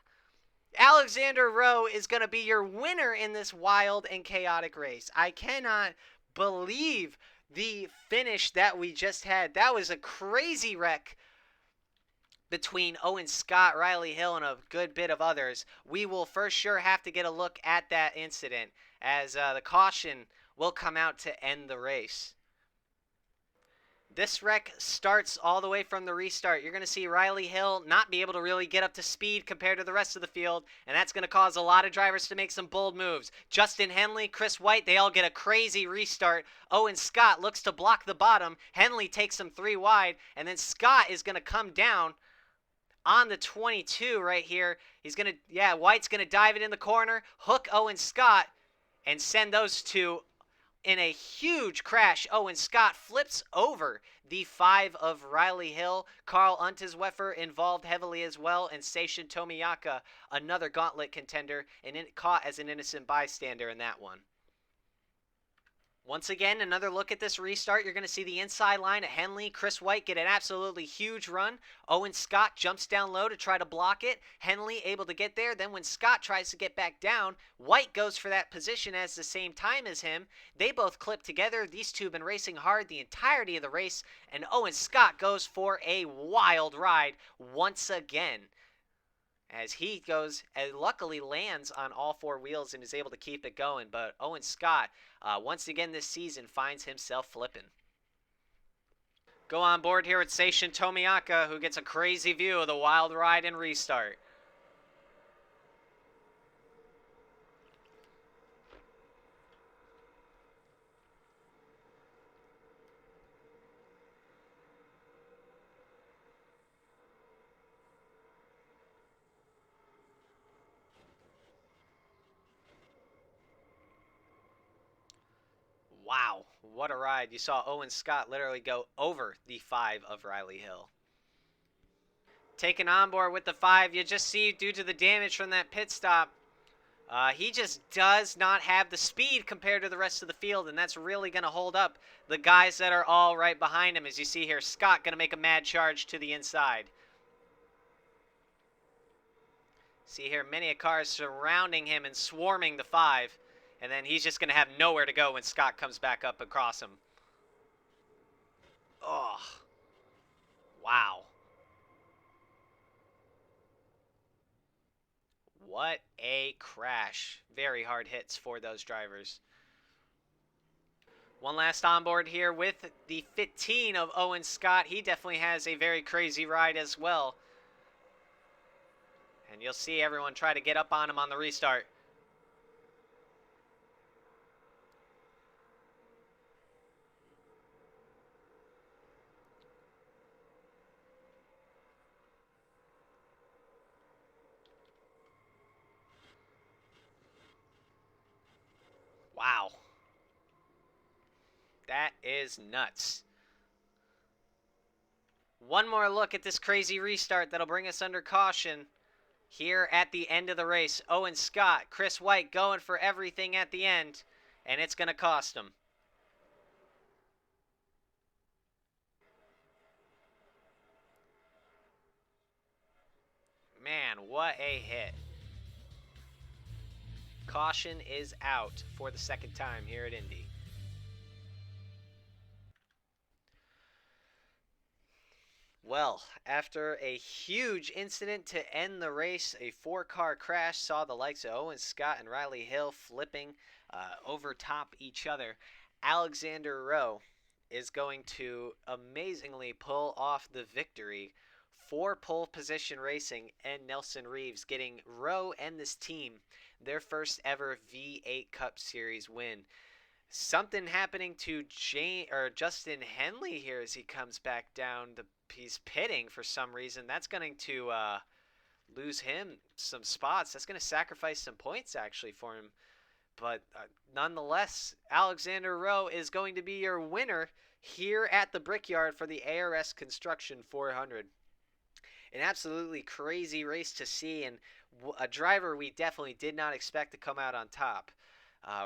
Alexander Rowe is going to be your winner in this wild and chaotic race. I cannot believe the finish that we just had. That was a crazy wreck between Owen Scott, Riley Hill, and a good bit of others. We will for sure have to get a look at that incident as the caution will come out to end the race. This wreck starts all the way from the restart. You're going to see Riley Hill not be able to really get up to speed compared to the rest of the field, and that's going to cause a lot of drivers to make some bold moves. Justin Henley, Chris White, they all get a crazy restart. Owen Scott looks to block the bottom. Henley takes him 3 wide, and then Scott is going to come down on the 22 right here. He's going to, White's going to dive it in the corner, hook Owen Scott, and send those two in a huge crash. Owen Scott flips over the 5 of Riley Hill. Carl Unterweger involved heavily as well, and Seishin Tomiyaka, another gauntlet contender, and caught as an innocent bystander in that one. Once again, another look at this restart. You're going to see the inside line of Henley, Chris White get an absolutely huge run. Owen Scott jumps down low to try to block it. Henley able to get there. Then when Scott tries to get back down, White goes for that position at the same time as him. They both clip together. These two have been racing hard the entirety of the race, and Owen Scott goes for a wild ride once again, as he goes and luckily lands on all 4 wheels and is able to keep it going. But Owen Scott, once again this season, finds himself flipping. Go on board here with Seishin Tomiyaka, who gets a crazy view of the wild ride and restart. Wow, what a ride. You saw Owen Scott literally go over the 5 of Riley Hill. Taken on board with the 5, you just see due to the damage from that pit stop, he just does not have the speed compared to the rest of the field, and that's really going to hold up the guys that are all right behind him. As you see here, Scott going to make a mad charge to the inside. See here, many cars surrounding him and swarming the 5. And then he's just going to have nowhere to go when Scott comes back up across him. Oh, wow. What a crash. Very hard hits for those drivers. One last onboard here with the 15 of Owen Scott. He definitely has a very crazy ride as well. And you'll see everyone try to get up on him on the restart. That is nuts. One more look at this crazy restart that'll bring us under caution here at the end of the race. Owen Scott, Chris White going for everything at the end, and it's going to cost them. Man, what a hit. Caution is out for the second time here at Indy. Well, after a huge incident to end the race, a 4-car crash saw the likes of Owen Scott and Riley Hill flipping over top each other. Alexander Rowe is going to amazingly pull off the victory for pole position racing, and Nelson Reeves getting Rowe and this team their first ever V8 Cup Series win. Something happening to Justin Henley here as he comes back down. He's pitting for some reason. That's going to lose him some spots. That's going to sacrifice some points actually for him. But nonetheless, Alexander Rowe is going to be your winner here at the Brickyard for the ARS Construction 400. An absolutely crazy race to see, and a driver we definitely did not expect to come out on top.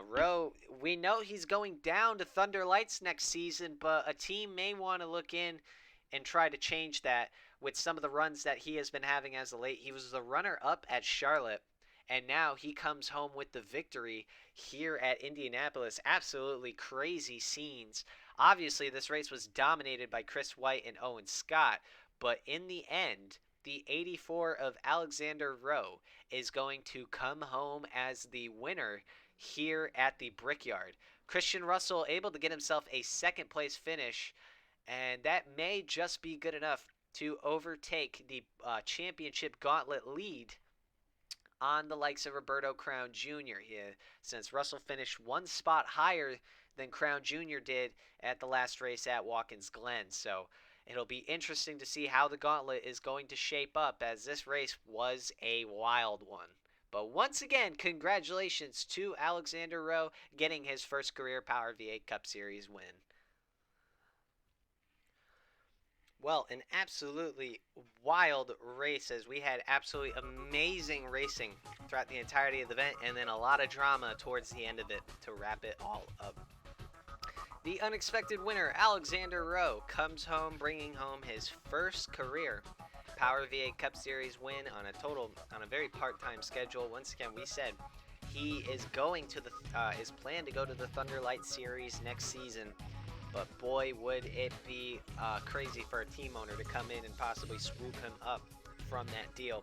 Rowe, we know he's going down to Thunder Lights next season, but a team may want to look in and try to change that with some of the runs that he has been having as of late. He was the runner-up at Charlotte, and now he comes home with the victory here at Indianapolis. Absolutely crazy scenes. Obviously, this race was dominated by Chris White and Owen Scott, but in the end, the 84 of Alexander Rowe is going to come home as the winner here at the Brickyard. Christian Russell able to get himself a second-place finish, and that may just be good enough to overtake the Championship Gauntlet lead on the likes of Roberto Crown Jr. here, since Russell finished one spot higher than Crown Jr. did at the last race at Watkins Glen. So it'll be interesting to see how the Gauntlet is going to shape up, as this race was a wild one. But once again, congratulations to Alexander Rowe getting his first career Power V8 Cup Series win. Well, an absolutely wild race, as we had absolutely amazing racing throughout the entirety of the event, and then a lot of drama towards the end of it to wrap it all up. The unexpected winner, Alexander Rowe, comes home bringing home his first career Power V8 Cup Series win on a very part-time schedule. Once again, we said he is going to is planned to go to the Thunder Light Series next season. But boy, would it be crazy for a team owner to come in and possibly swoop him up from that deal.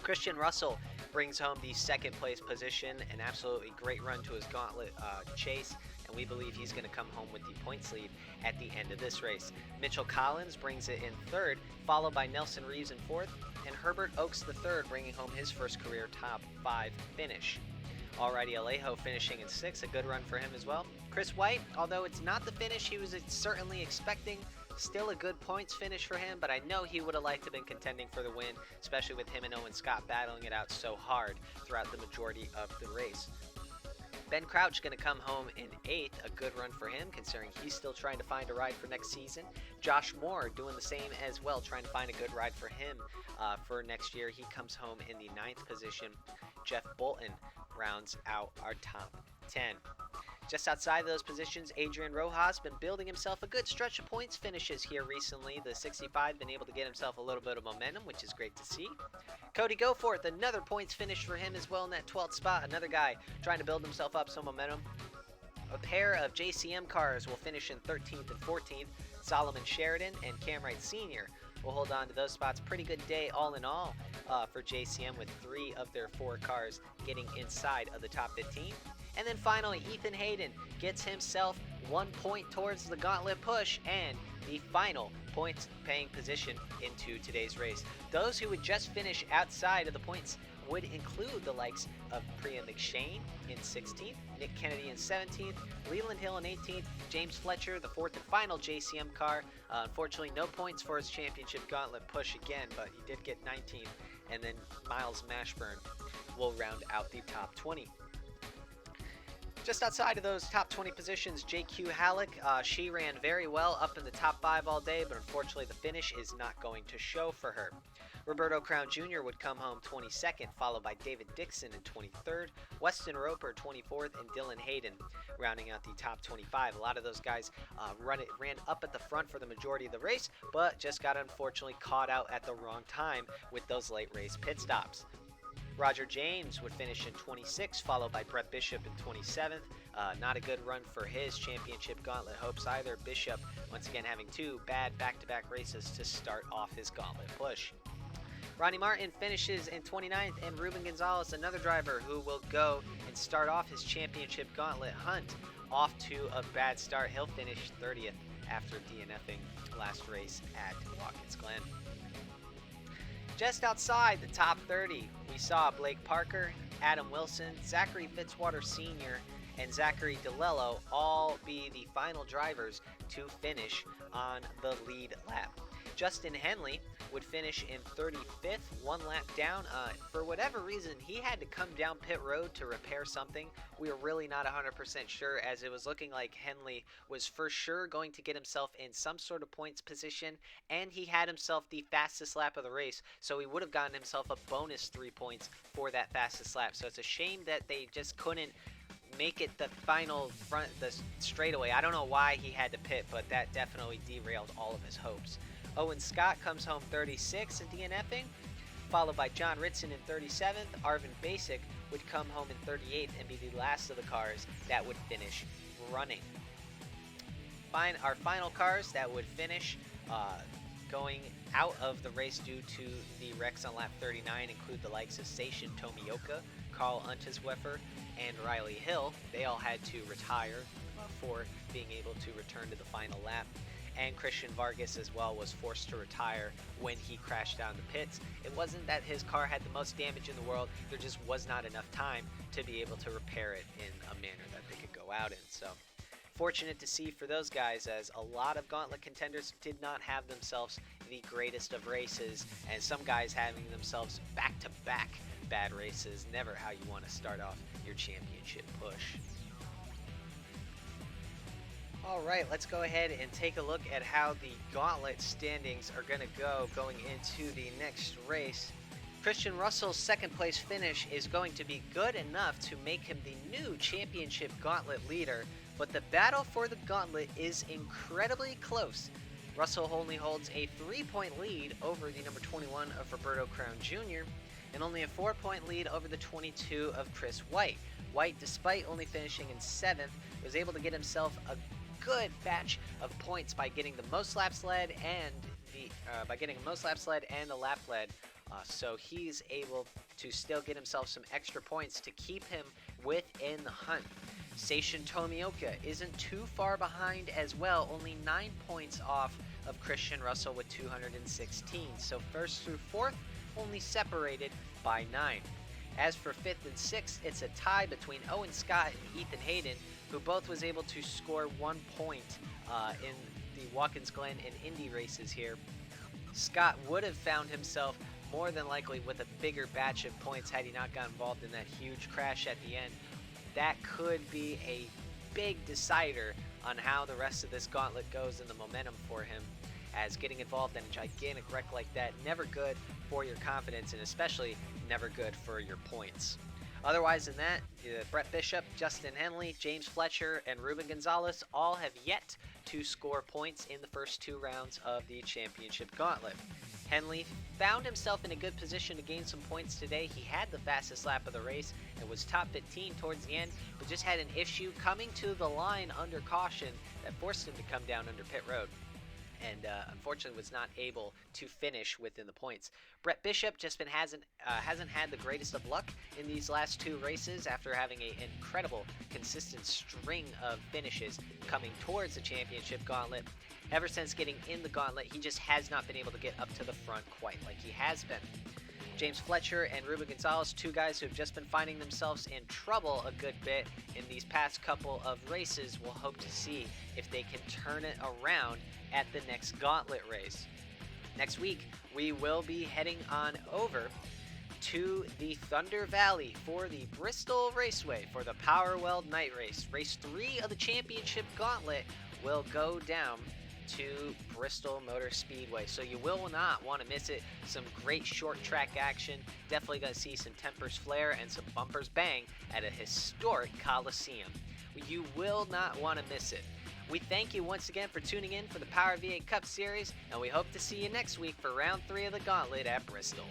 Christian Russell brings home the second place position, an absolutely great run to his Gauntlet chase, and we believe he's going to come home with the points lead at the end of this race. Mitchell Collins brings it in third, followed by Nelson Reeves in fourth, and Herbert Oakes the third, bringing home his first career top 5 finish. Alrighty, Alejo finishing in 6th, a good run for him as well. Chris White, although it's not the finish he was certainly expecting, still a good points finish for him, but I know he would have liked to have been contending for the win, especially with him and Owen Scott battling it out so hard throughout the majority of the race. Ben Crouch going to come home in 8th, a good run for him considering he's still trying to find a ride for next season. Josh Moore doing the same as well, trying to find a good ride for him for next year. He comes home in the 9th position. Jeff Bolton rounds out our top 10. Just outside of those positions, Adrian Rojas been building himself a good stretch of points finishes here recently. The 65 been able to get himself a little bit of momentum, which is great to see. Cody Goforth, another points finish for him as well in that 12th spot. Another guy trying to build himself up some momentum. A pair of JCM cars will finish in 13th and 14th. Solomon Sheridan and Cam Wright Sr. will hold on to those spots. Pretty good day all in all for JCM, with 3 of their 4 cars getting inside of the top 15. And then finally, Ethan Hayden gets himself 1 point towards the Gauntlet push and the final points paying position into today's race. Those who would just finish outside of the points would include the likes of Priya McShane in 16th, Nick Kennedy in 17th, Leland Hill in 18th, James Fletcher, the 4th and final JCM car. Unfortunately, no points for his Championship Gauntlet push again, but he did get 19th. And then Miles Mashburn will round out the top 20. Just outside of those top 20 positions, JQ Halleck, she ran very well up in the top 5 all day, but unfortunately the finish is not going to show for her. Roberto Crown Jr. would come home 22nd, followed by David Dixon in 23rd, Weston Roper 24th, and Dylan Hayden rounding out the top 25. A lot of those guys ran up at the front for the majority of the race, but just got unfortunately caught out at the wrong time with those late race pit stops. Roger James would finish in 26th, followed by Brett Bishop in 27th. Not a good run for his championship gauntlet hopes either. Bishop, once again, having 2 bad back-to-back races to start off his gauntlet push. Ronnie Martin finishes in 29th, and Ruben Gonzalez, another driver who will go and start off his championship gauntlet hunt off to a bad start. He'll finish 30th after DNFing last race at Watkins Glen. Just outside the top 30, we saw Blake Parker, Adam Wilson, Zachary Fitzwater Sr., and Zachary DeLello all be the final drivers to finish on the lead lap. Justin Henley would finish in 35th, 1 lap down. For whatever reason, he had to come down pit road to repair something. We were really not 100% sure, as it was looking like Henley was for sure going to get himself in some sort of points position, and he had himself the fastest lap of the race, so he would have gotten himself a bonus 3 points for that fastest lap. So it's a shame that they just couldn't make it the final the straightaway. I don't know why he had to pit, but that definitely derailed all of his hopes. Owen Scott comes home 36th in DNFing, followed by John Ritson in 37th. Arvin Basic would come home in 38th and be the last of the cars that would finish running. Our final cars that would finish going out of the race due to the wrecks on lap 39 include the likes of Seishin Tomioka, Carl Untersweffer, and Riley Hill. They all had to retire for being able to return to the final lap. And Christian Vargas as well was forced to retire when he crashed down the pits. It wasn't that his car had the most damage in the world, there just was not enough time to be able to repair it in a manner that they could go out in. So fortunate to see for those guys, as a lot of gauntlet contenders did not have themselves the greatest of races, and some guys having themselves back-to-back bad races. Never how you want to start off your championship push. Alright, let's go ahead and take a look at how the gauntlet standings are going to go going into the next race. Christian Russell's second place finish is going to be good enough to make him the new championship gauntlet leader, but the battle for the gauntlet is incredibly close. Russell only holds a 3-point lead over the number 21 of Roberto Crown Jr. and only a 4-point lead over the 22 of Chris White. White, despite only finishing in 7th, was able to get himself a good batch of points by getting the most laps led and the lap led. So he's able to still get himself some extra points to keep him within the hunt. Seishin Tomioka isn't too far behind as well, only 9 points off of Christian Russell with 216. So first through fourth, only separated by 9. As for 5th and 6th, it's a tie between Owen Scott and Ethan Hayden, who both was able to score 1 point in the Watkins Glen and Indy races here. Scott would have found himself more than likely with a bigger batch of points had he not got involved in that huge crash at the end. That could be a big decider on how the rest of this gauntlet goes and the momentum for him, as getting involved in a gigantic wreck like that, never good for your confidence, and especially never good for your points. Otherwise than that, Brett Bishop, Justin Henley, James Fletcher, and Ruben Gonzalez all have yet to score points in the first 2 rounds of the championship gauntlet. Henley found himself in a good position to gain some points today. He had the fastest lap of the race and was top 15 towards the end, but just had an issue coming to the line under caution that forced him to come down under pit road, and unfortunately was not able to finish within the points. Brett Bishop hasn't had the greatest of luck in these last 2 races after having an incredible consistent string of finishes coming towards the championship gauntlet. Ever since getting in the gauntlet, he just has not been able to get up to the front quite like he has been. James Fletcher and Ruben Gonzalez, 2 guys who have just been finding themselves in trouble a good bit in these past couple of races. We'll hope to see if they can turn it around at the next gauntlet race. Next week, we will be heading on over to the Thunder Valley for the Bristol Raceway for the PowerWeld Night Race. Race 3 of the Championship Gauntlet will go down to Bristol Motor Speedway, so you will not want to miss it. Some great short track action. Definitely going to see some tempers flare and some bumpers bang at a historic Coliseum. You will not want to miss it. We thank you once again for tuning in for the Power V8 Cup Series, and we hope to see you next week for round 3 of the Gauntlet at Bristol.